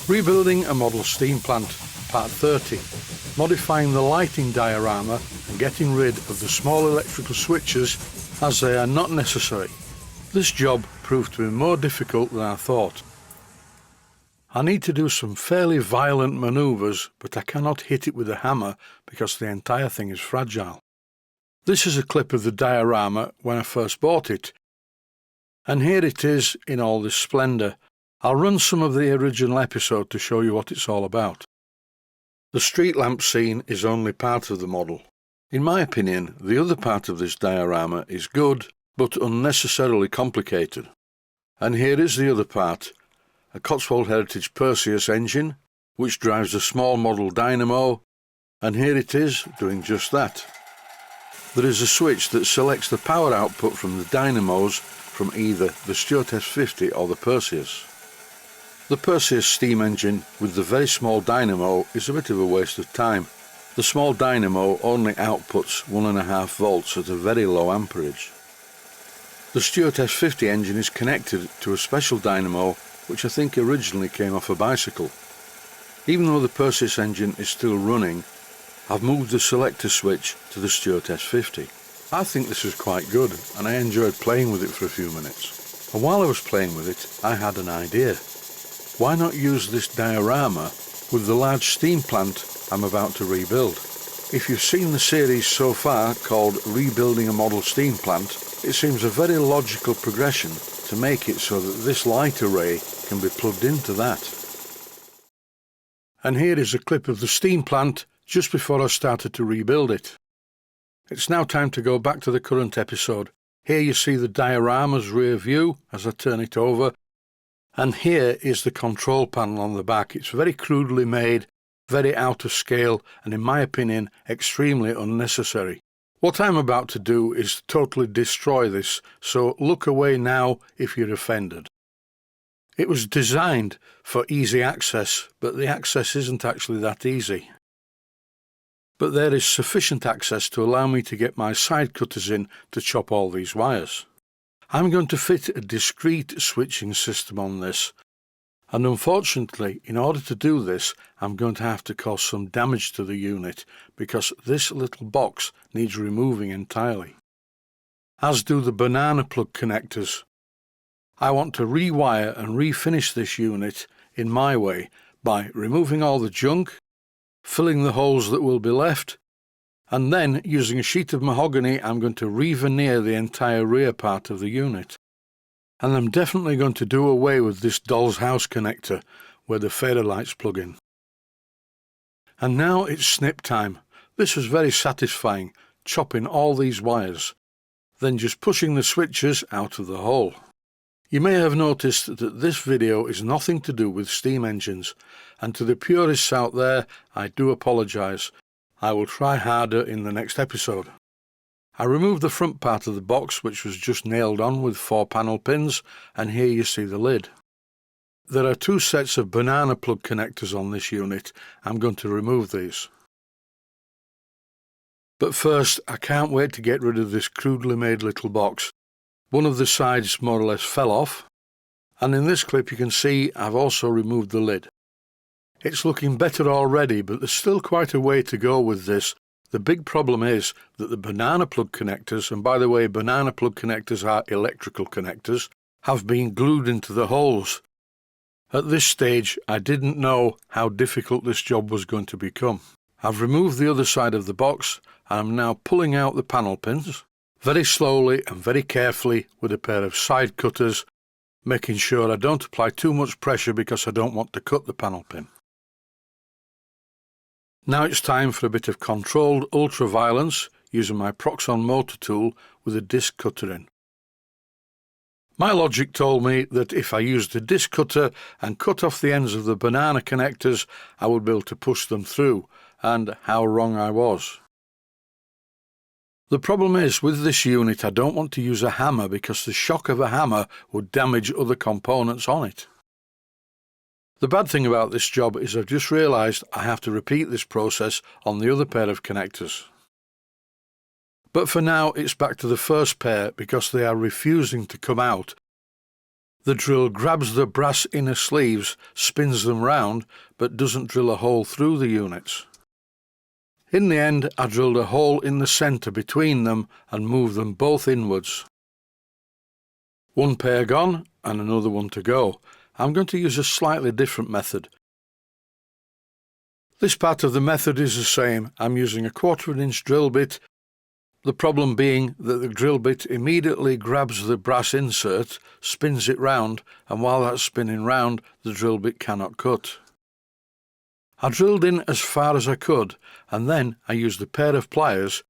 Rebuilding a model steam plant, part 30. Modifying the lighting diorama and getting rid of the small electrical switches as they are not necessary. This job proved to be more difficult than I thought. I need to do some fairly violent manoeuvres, but I cannot hit it with a hammer because the entire thing is fragile. This is a clip of the diorama when I first bought it, and here it is in all this splendour. I'll run some of the original episode to show you what it's all about. The street lamp scene is only part of the model. In my opinion, the other part of this diorama is good, but unnecessarily complicated. And here is the other part, a Cotswold Heritage Perseus engine, which drives a small model dynamo, and here it is doing just that. There is a switch that selects the power output from the dynamos from either the Stuart S50 or the Perseus. The Perseus steam engine with the very small dynamo is a bit of a waste of time. The small dynamo only outputs 1.5 volts at a very low amperage. The Stuart S50 engine is connected to a special dynamo which I think originally came off a bicycle. Even though the Perseus engine is still running, I've moved the selector switch to the Stuart S50. I think this is quite good and I enjoyed playing with it for a few minutes. And while I was playing with it, I had an idea. Why not use this diorama with the large steam plant I'm about to rebuild? If you've seen the series so far called Rebuilding a Model Steam Plant, it seems a very logical progression to make it so that this light array can be plugged into that. And here is a clip of the steam plant just before I started to rebuild it. It's now time to go back to the current episode. Here you see the diorama's rear view as I turn it over, and here is the control panel on the back. It's very crudely made, very out of scale, and in my opinion extremely unnecessary. What I'm about to do is totally destroy this, so look away now if you're offended. It was designed for easy access, but the access isn't actually that easy. But there is sufficient access to allow me to get my side cutters in to chop all these wires. I'm going to fit a discrete switching system on this, and unfortunately, in order to do this, I'm going to have to cause some damage to the unit because this little box needs removing entirely. As do the banana plug connectors. I want to rewire and refinish this unit in my way by removing all the junk, filling the holes that will be left, and then using a sheet of mahogany I'm going to re-veneer the entire rear part of the unit. And I'm definitely going to do away with this doll's house connector where the fader lights plug in. And now it's snip time. This was very satisfying, chopping all these wires, then just pushing the switches out of the hole. You may have noticed that this video is nothing to do with steam engines, and to the purists out there, I do apologise. I will try harder in the next episode. I removed the front part of the box, which was just nailed on with 4 panel pins, and here you see the lid. There are 2 sets of banana plug connectors on this unit. I'm going to remove these. But first, I can't wait to get rid of this crudely made little box. One of the sides more or less fell off, and in this clip you can see I've also removed the lid. It's looking better already, but there's still quite a way to go with this. The big problem is that the banana plug connectors, and by the way, banana plug connectors are electrical connectors, have been glued into the holes. At this stage, I didn't know how difficult this job was going to become. I've removed the other side of the box, and I'm now pulling out the panel pins, very slowly and very carefully with a pair of side cutters, making sure I don't apply too much pressure because I don't want to cut the panel pin. Now it's time for a bit of controlled ultra-violence using my Proxon motor tool with a disc cutter in. My logic told me that if I used a disc cutter and cut off the ends of the banana connectors, I would be able to push them through, and how wrong I was. The problem is, with this unit I don't want to use a hammer because the shock of a hammer would damage other components on it. The bad thing about this job is I've just realised I have to repeat this process on the other pair of connectors. But for now it's back to the first pair because they are refusing to come out. The drill grabs the brass inner sleeves, spins them round, but doesn't drill a hole through the units. In the end, I drilled a hole in the centre between them and moved them both inwards. One pair gone and another one to go. I'm going to use a slightly different method. This part of the method is the same. I'm using a 1/4 inch drill bit, the problem being that the drill bit immediately grabs the brass insert, spins it round, and while that's spinning round, the drill bit cannot cut. I drilled in as far as I could, and then I used a pair of pliers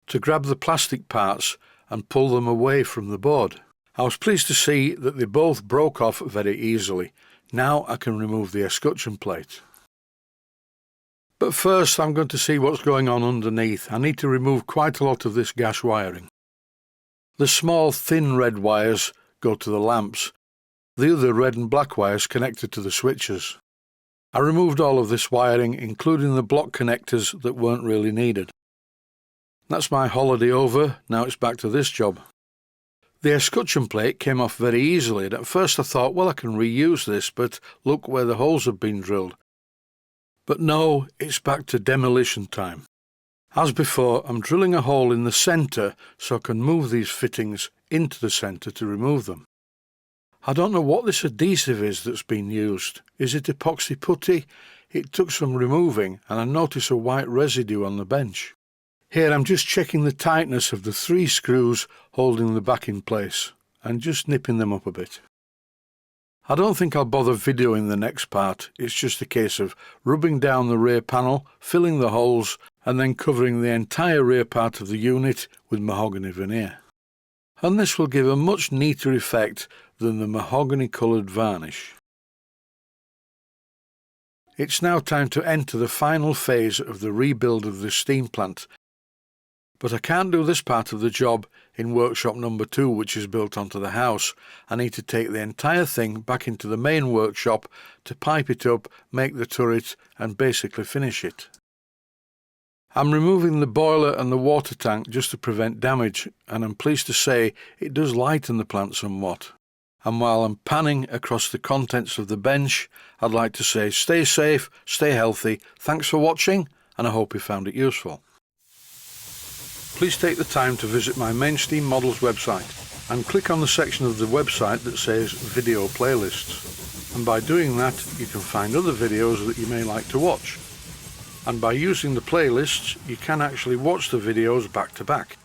to grab the plastic parts and pull them away from the board. I was pleased to see that they both broke off very easily. Now I can remove the escutcheon plate. But first I'm going to see what's going on underneath. I need to remove quite a lot of this gas wiring. The small thin red wires go to the lamps. The other red and black wires connected to the switches. I removed all of this wiring, including the block connectors that weren't really needed. That's my holiday over. Now it's back to this job. The escutcheon plate came off very easily, and at first I thought, well, I can reuse this, but look where the holes have been drilled. But no, it's back to demolition time. As before, I'm drilling a hole in the centre so I can move these fittings into the centre to remove them. I don't know what this adhesive is that's been used. Is it epoxy putty? It took some removing, and I notice a white residue on the bench. Here I'm just checking the tightness of the 3 screws holding the back in place and just nipping them up a bit. I don't think I'll bother videoing the next part. It's just a case of rubbing down the rear panel, filling the holes, and then covering the entire rear part of the unit with mahogany veneer. And this will give a much neater effect than the mahogany coloured varnish. It's now time to enter the final phase of the rebuild of the steam plant. But I can't do this part of the job in workshop number 2, which is built onto the house. I need to take the entire thing back into the main workshop to pipe it up, make the turret, and basically finish it. I'm removing the boiler and the water tank just to prevent damage, and I'm pleased to say it does lighten the plant somewhat. And while I'm panning across the contents of the bench, I'd like to say stay safe, stay healthy, thanks for watching, and I hope you found it useful. Please take the time to visit my main Steam Models website and click on the section of the website that says Video Playlists. And by doing that, you can find other videos that you may like to watch. And by using the playlists, you can actually watch the videos back to back.